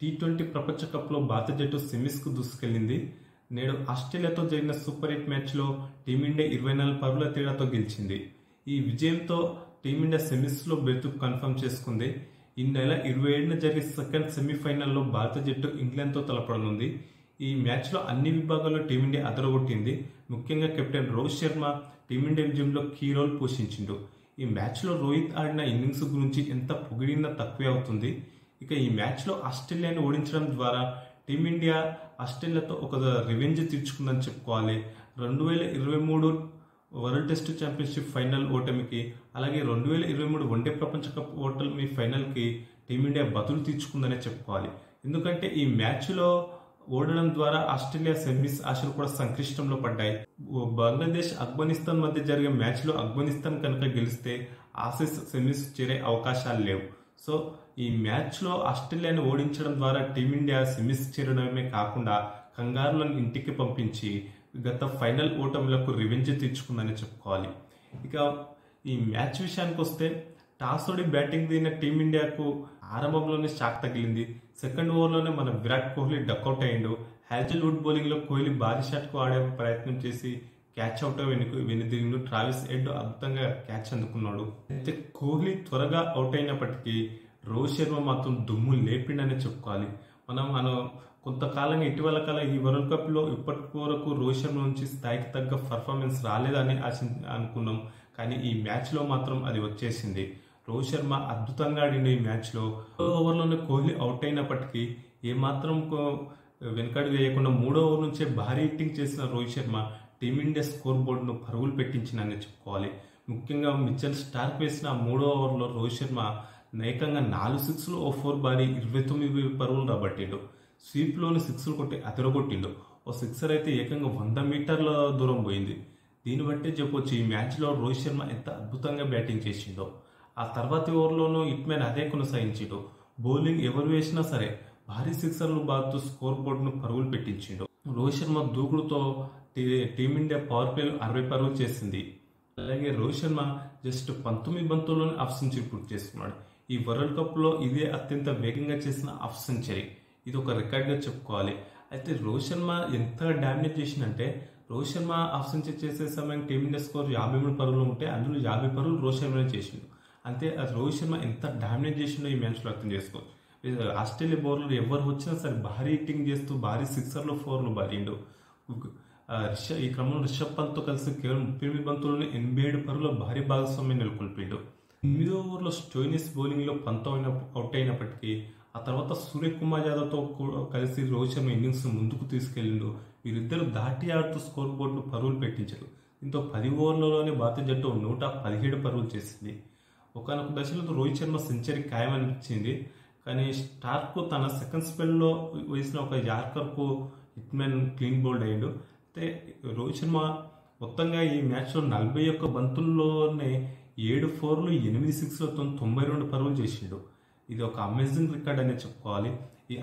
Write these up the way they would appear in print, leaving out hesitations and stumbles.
T20 ప్రపంచ కప్లో భారత జట్టు సెమీస్కు దూసుకెళ్లింది. నేడు ఆస్ట్రేలియాతో జరిగిన సూపర్ 8 మ్యాచ్లో టీమిండియా 24 పరుగుల తేడాతో గెలిచింది. ఈ విజయంతో టీమిండియా సెమీస్లో బెర్త్ కన్ఫర్మ్ చేసుకుంది. ఈ నెల 27న జరిగే సెకండ్ సెమీఫైనల్లో భారత జట్టు ఇంగ్లాండ్తో తలపడనుంది. ఈ మ్యాచ్లో అన్ని విభాగాల్లో టీమిండియా అదరగొట్టింది. ముఖ్యంగా కెప్టెన్ రోహిత్ శర్మ టీమిండియా విజయంలో కీ రోల్ పోషించిండు. ఈ మ్యాచ్లో రోహిత్ ఆడిన ఇన్నింగ్స్ గురించి ఎంత పొగిడినా తక్కువే అవుతుంది. ఇక ఈ మ్యాచ్లో ఆస్ట్రేలియాను ఓడించడం ద్వారా టీమిండియా ఆస్ట్రేలియాతో ఒక రివెంజ్ తీర్చుకుందని చెప్పుకోవాలి. 2023 వరల్డ్ టెస్ట్ ఛాంపియన్షిప్ ఫైనల్ ఓటమికి, అలాగే 2023 వన్డే ప్రపంచ కప్ ఓటమి ఫైనల్కి టీమిండియా బదులు తీర్చుకుందనే చెప్పుకోవాలి. ఎందుకంటే ఈ మ్యాచ్లో ఓడడం ద్వారా ఆస్ట్రేలియా సెమీస్ ఆశలు కూడా సంక్లిష్టంలో పడ్డాయి. బంగ్లాదేశ్ ఆఫ్ఘనిస్తాన్ మధ్య జరిగే మ్యాచ్లో ఆఫ్ఘనిస్తాన్ కనుక గెలిస్తే ఆసీస్ సెమీస్ చేరే అవకాశాలు లేవు. సో ఈ మ్యాచ్లో ఆస్ట్రేలియాను ఓడించడం ద్వారా టీమిండియా సెమీస్ చేరడమే కాకుండా కంగారులను ఇంటికి పంపించి గత ఫైనల్ ఓటములకు రివెంజ్ తీర్చుకుందని చెప్పుకోవాలి. ఇక ఈ మ్యాచ్ విషయానికి వస్తే టాస్ ఓడి బ్యాటింగ్ దిగిన టీమిండియాకు ఆరంభంలోనే షాక్ తగిలింది. సెకండ్ ఓవర్లోనే మన విరాట్ కోహ్లీ డక్అవుట్ అయ్యిండు. హ్యాజిల్వుడ్ బౌలింగ్లో కోహ్లీ భారీ షాట్కు ఆడే ప్రయత్నం చేసి క్యాచ్ అవుట్ వెనుదిరిగిండు. ట్రావిస్ హెడ్ అద్భుతంగా క్యాచ్ అందుకున్నాడు. అయితే కోహ్లీ త్వరగా అవుట్ అయినప్పటికీ రోహిత్ శర్మ మాత్రం దుమ్ము లేపిండనే చెప్పుకోవాలి. మనం కొంతకాలంగా ఇటీవల కాలం ఈ వరల్డ్ కప్లో ఇప్పటి వరకు రోహిత్ శర్మ నుంచి స్థాయికి తగ్గ పర్ఫార్మెన్స్ రాలేదని అనుకున్నాం. కానీ ఈ మ్యాచ్లో మాత్రం అది వచ్చేసింది. రోహిత్ శర్మ అద్భుతంగా ఆడిండు. ఈ మ్యాచ్లో ఓవర్లోనే కోహ్లీ అవుట్ అయినప్పటికీ ఏమాత్రం వెనకడు వేయకుండా 3వ ఓవర్ నుంచే భారీ హిట్టింగ్ చేసిన రోహిత్ శర్మ టీమిండియా స్కోర్ బోర్డును పరుగులు పెట్టించిందని చెప్పుకోవాలి. ముఖ్యంగా మిచెల్ స్టార్క్ వేసిన 3వ ఓవర్లో రోహిత్ శర్మ ఏకంగా 4 సిక్స్లు ఓ 4 బారీ 29 పరుగులు రాబట్టిండు. స్వీప్లోని సిక్స్లు కొట్టి అదరగొట్టిండు. ఓ సిక్సర్ అయితే ఏకంగా 100 మీటర్ల దూరం పోయింది. దీన్ని బట్టే చెప్పొచ్చు ఈ మ్యాచ్లో రోహిత్ శర్మ ఎంత అద్భుతంగా బ్యాటింగ్ చేసిండో. ఆ తర్వాతి ఓవర్లోనూ హిట్మ్యాన్ అదే కొనసాగించిండు. బౌలింగ్ ఎవరు వేసినా సరే భారీ సిక్సర్లు బాదుతూ స్కోర్ బోర్డును పరుగులు పెట్టించిండు. రోహిత్ శర్మ దూకుడుతో టీమిండియా పవర్ ప్లేలు 60 పరుగులు చేసింది. అలాగే రోహిత్ శర్మ జస్ట్ 19 బంతుల్లోనే హాఫ్ సెంచరీ పూర్తి చేసుకున్నాడు. ఈ వరల్డ్ కప్లో ఇదే అత్యంత వేగంగా చేసిన హాఫ్ సెంచరీ. ఇది ఒక రికార్డ్గా చెప్పుకోవాలి. అయితే రోహిత్ శర్మ ఎంత డామినేట్ చేసిందంటే రోహిత్ శర్మ హాఫ్ సెంచరీ చేసే సమయం టీమిండియా స్కోర్ 53 పరుగులు ఉంటే అందులో 50 పరుగులు రోహిత్ శర్మనే చేసిండు. అంతే రోహిత్ శర్మ ఎంత డామినేట్ చేసిండో ఈ మ్యాచ్లో అర్థం చేసుకోవచ్చు. ఆస్ట్రేలియా బౌలర్లు ఎవరు వచ్చినా సరే భారీ హిట్టింగ్ చేస్తూ భారీ సిక్సర్లు 4లు బారిండు. ఈ క్రమంలో రిషబ్ పంత్తో కలిసి కేవలం 38 బంతుల్లోనే 87 పరుగుల భారీ భాగస్వామ్యం నెలకొల్పిండు. 8వ ఓవర్లో స్టోయినిస్ బౌలింగ్లో పంత్ అవుట్ అయినప్పటికీ ఆ తర్వాత సూర్యకుమార్ యాదవ్తో కలిసి రోహిత్ శర్మ ఇన్నింగ్స్ ముందుకు తీసుకెళ్లిండు. వీరిద్దరు దాటి ఆడుతూ స్కోర్ బోర్డును పరుగులు పెట్టించారు. దీంతో 10 ఓవర్లలోనే భారత జట్టు 117 పరుగులు చేసింది. ఒకనొక దశలో రోహిత్ శర్మ సెంచరీ ఖాయమనిపించింది. కానీ స్టార్క్ తన సెకండ్ స్పెల్లో వేసిన ఒక యార్కర్కు హిట్మ్యాన్ క్లీన్ బౌల్డ్ అయ్యాడు. అయితే రోహిత్ శర్మ మొత్తంగా ఈ మ్యాచ్లో 41 బంతుల్లోనే 7 4లు 8 6లతో 92 పరుగులు చేసిండు. ఇది ఒక అమేజింగ్ రికార్డ్ అనే చెప్పుకోవాలి.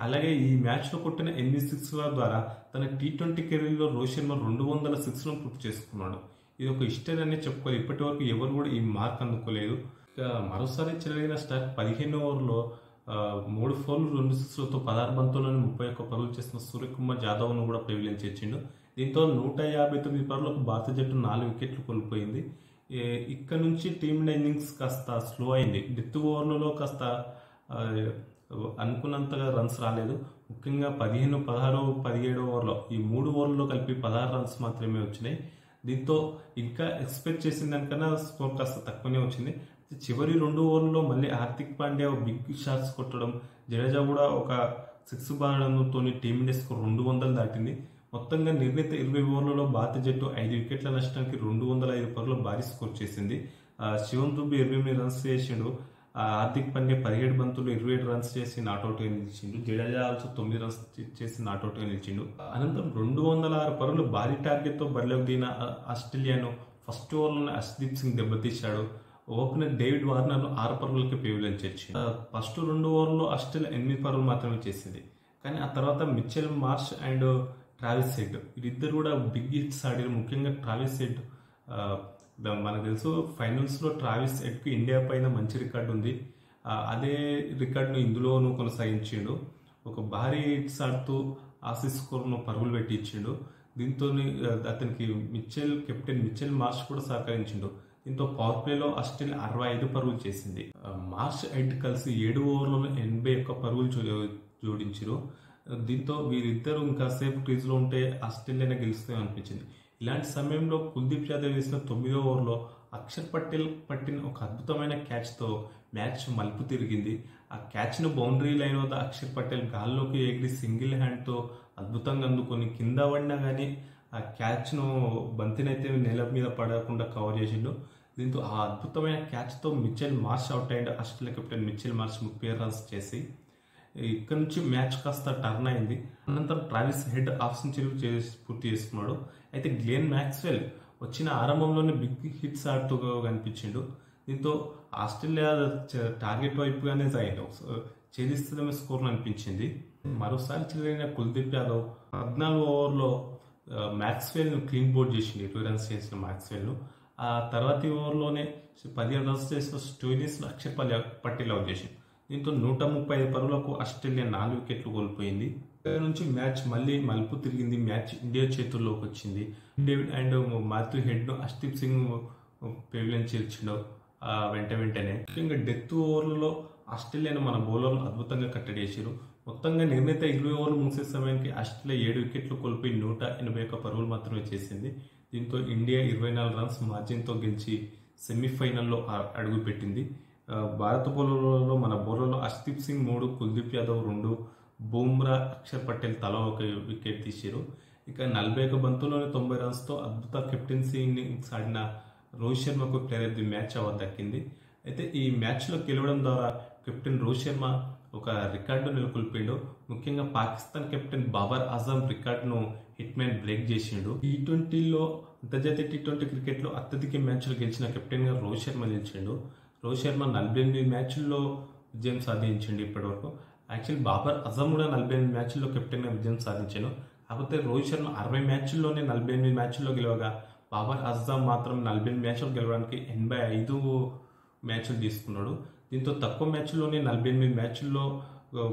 అలాగే ఈ మ్యాచ్లో కొట్టిన 8 సిక్స్ల ద్వారా తన టీ20 కెరీర్లో రోహిత్ శర్మ 200 సిక్స్లను పూర్తి చేసుకున్నాడు. ఇది ఒక హిస్టరీ అనే చెప్పుకోవాలి. ఇప్పటి వరకు ఎవరు కూడా ఈ మార్క్ అందుకోలేదు. ఇక మరోసారి చెలగిన స్టార్క్ 15వ ఓవర్లో 3 4లు 2 సిక్స్లతో 16 బంతుల్లోనే 31 పరుగులు చేసిన సూర్యకుమార్ యాదవ్ను కూడా పెవిలియన్ చేర్చిండు. దీంతో 159 పరుగులకు భారత జట్టు 4 వికెట్లు కోల్పోయింది. ఇక్కడ నుంచి టీమిండియా ఇన్నింగ్స్ కాస్త స్లో అయింది. డెత్ ఓవర్లలో కాస్త అనుకున్నంతగా రన్స్ రాలేదు. ముఖ్యంగా 15, 16, 17 ఓవర్లో ఈ 3 ఓవర్లలో కలిపి 16 రన్స్ మాత్రమే వచ్చినాయి. దీంతో ఇంకా ఎక్స్పెక్ట్ చేసిన దానికన్నా స్కోర్ కాస్త తక్కువనే వచ్చింది. చివరి 2 ఓవర్లలో మళ్ళీ హార్దిక్ పాండ్యా బిగ్ షాట్స్ కొట్టడం, జడేజా కూడా ఒక 6 బారడంతో టీమిండియా స్కోర్ 200 దాటింది. మొత్తంగా నిర్ణీత 20 ఓవర్లలో భారత జట్టు 5 వికెట్ల నష్టానికి 205 పరుగుల భారీ స్కోర్ చేసింది. శివం దుబే 28 రన్స్ చేసిండు. హార్దిక్ పాండ్యా 17 బంతులు 27 రన్స్ చేసి నాట్అవుట్గా నిలిచిండు. జడేజా ఆల్సో 9 రన్స్ చేసి నాట్అవుట్గా నిలిచిండు. అనంతరం 206 పరుగులు భారీ టార్గెట్తో బరిలోకి దిగిన ఆస్ట్రేలియాను ఫస్ట్ ఓవర్లోనే హర్షదీప్ సింగ్ దెబ్బతీశాడు. ఓపెనర్ డేవిడ్ వార్నర్ 6 పరుగులకి పెవిలియన్ చేర్చిండు. ఫస్ట్ 2 ఓవర్లో ఆస్ట్రేలియా 8 పరుగులు మాత్రమే చేసింది. కానీ ఆ తర్వాత Mitchell Marsh and Travis head వీరిద్దరు కూడా బిగ్ హిట్స్ ఆడారు. ముఖ్యంగా ట్రావిస్ హెడ్ మనకు తెలుసు ఫైనల్స్లో ట్రావిస్ హెడ్కి ఇండియా పైన మంచి రికార్డు ఉంది. అదే రికార్డును ఇందులోనూ కొనసాగించాడు. ఒక భారీ హిట్స్ ఆడుతూ ఆసీస్ స్కోర్ను పరుగులు పెట్టి ఇచ్చిండు. దీంతో అతనికి కెప్టెన్ మిచెల్ మార్ష్ కూడా సహకరించిండు. దీంతో పవర్ ప్లేలో ఆస్ట్రేలియా 65 పరుగులు చేసింది. మార్ష్ హెడ్ కలిసి 7 ఓవర్లలో 81 పరుగులు జోడించారు. దీంతో వీరిద్దరూ ఇంకాసేపు క్రీజ్లో ఉంటే ఆస్ట్రేలియానే గెలుస్తుందని అనిపించింది. ఇలాంటి సమయంలో కుల్దీప్ యాదవ్ వేసిన 9వ ఓవర్లో అక్షర్ పటేల్ పట్టిన ఒక అద్భుతమైన క్యాచ్తో మ్యాచ్ మలుపు తిరిగింది. ఆ క్యాచ్ను బౌండరీ లైన్ వద్ద అక్షర్ పటేల్ గాల్లోకి ఎగిరి సింగిల్ హ్యాండ్తో అద్భుతంగా అందుకొని కింద పడినా కానీ ఆ క్యాచ్ను బంతినైతే నేల మీద పడకుండా కవర్ చేసిండు. దీంతో ఆ అద్భుతమైన క్యాచ్తో మిచెల్ మార్ష్ అవుట్ అయ్యాడు. Australia captain Mitchell Marsh 36 runs చేసి ఇక్కడ నుంచి మ్యాచ్ కాస్త టర్న్ అయింది. అనంతరం ట్రావిస్ హెడ్ హాఫ్ సెంచరీ పూర్తి చేసుకున్నాడు. అయితే గ్లెన్ మ్యాక్స్వెల్ వచ్చిన ఆరంభంలోనే బిగ్ హిట్స్ ఆడుతూ కనిపించిండు. దీంతో ఆస్ట్రేలియా టార్గెట్ వైపుగానే ఛేదిస్తుందనే స్కోర్ అనిపించింది. మరోసారి చెలరైన కుల్దీప్ యాదవ్ 14వ ఓవర్లో మ్యాక్స్వెల్ను క్లీన్ బౌల్డ్ చేసిండు. 20 రన్స్ చేసిన మ్యాక్స్వెల్ను ఆ తర్వాతి ఓవర్లోనే 15 రన్స్ చేసిన స్టోయినిస్ను అక్షర్ పటేల్ అవుట్ చేసిండు. దీంతో 135 పరుగులకు ఆస్ట్రేలియా 4 వికెట్లు కోల్పోయింది. ఇక్కడ నుంచి మ్యాచ్ మళ్ళీ మలుపు తిరిగింది. మ్యాచ్ ఇండియా చేతుల్లోకి వచ్చింది. డేవిడ్ అండ్ మాథ్యూ హెడ్ను అర్ష్దీప్ సింగ్ పెవిలియన్ చేర్చిండు వెంటనే. ముఖ్యంగా డెత్ ఓవర్లలో ఆస్ట్రేలియాను మన బౌలర్లు అద్భుతంగా కట్టడి చేశారు. మొత్తంగా నిర్ణీత 20 ఓవర్లు ముగిసే సమయానికి ఆస్ట్రేలియా 7 వికెట్లు కోల్పోయి 181 పరుగులు మాత్రమే చేసింది. దీంతో ఇండియా 24 రన్స్ మార్జిన్తో గెలిచి సెమీఫైనల్లో అడుగుపెట్టింది. భారత బౌలర్లలో మన బౌలర్లో అర్ష్దీప్ సింగ్ 3, కుల్దీప్ యాదవ్ 2, బూమ్రా, అక్షర్ పటేల్ తలా ఒక వికెట్ తీశారు. ఇక 41 బంతుల్లోనే 90 రన్స్తో అద్భుత కెప్టెన్సీ ఇన్నింగ్స్ ఆడిన రోహిత్ శర్మకు player of the match award దక్కింది. అయితే ఈ మ్యాచ్లో గెలవడం ద్వారా కెప్టెన్ రోహిత్ శర్మ ఒక రికార్డు నెలకొల్పిండు. ముఖ్యంగా పాకిస్తాన్ కెప్టెన్ బాబర్ ఆజం రికార్డును హిట్ మ్యాన్ బ్రేక్ చేసిండు. T20లో అంతర్జాతీయ T20 క్రికెట్లో అత్యధిక మ్యాచ్లు గెలిచిన కెప్టెన్గా రోహిత్ శర్మ నిలిచిండు. రోహిత్ శర్మ 48 మ్యాచ్ల్లో విజయం సాధించిండు ఇప్పటివరకు. యాక్చువల్లీ బాబర్ అజం కూడా 48 మ్యాచ్ల్లో కెప్టెన్గా విజయం సాధించాను. కాకపోతే రోహిత్ శర్మ 60 మ్యాచ్ల్లోనే 48 మ్యాచ్ల్లో గెలవగా బాబర్ అజం మాత్రం 48 మ్యాచ్లు గెలవడానికి 85 మ్యాచ్లు తీసుకున్నాడు. దీంతో తక్కువ మ్యాచ్ల్లోనే 48 మ్యాచ్ల్లో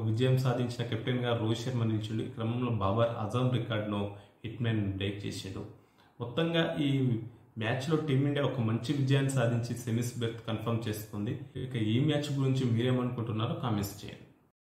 విజయం సాధించిన కెప్టెన్గా రోహిత్ శర్మ నిలిచిండు. ఈ క్రమంలో బాబర్ అజం రికార్డును హిట్ మ్యాన్ బ్రేక్ చేసిండు. మొత్తంగా ఈ మ్యాచ్లో టీమిండియా ఒక మంచి విజయాన్ని సాధించి సెమీస్ బెర్త్ కన్ఫర్మ్ చేసుకుంది. ఇక ఈ మ్యాచ్ గురించి మీరేమనుకుంటున్నారో కామెంట్స్ చేయండి.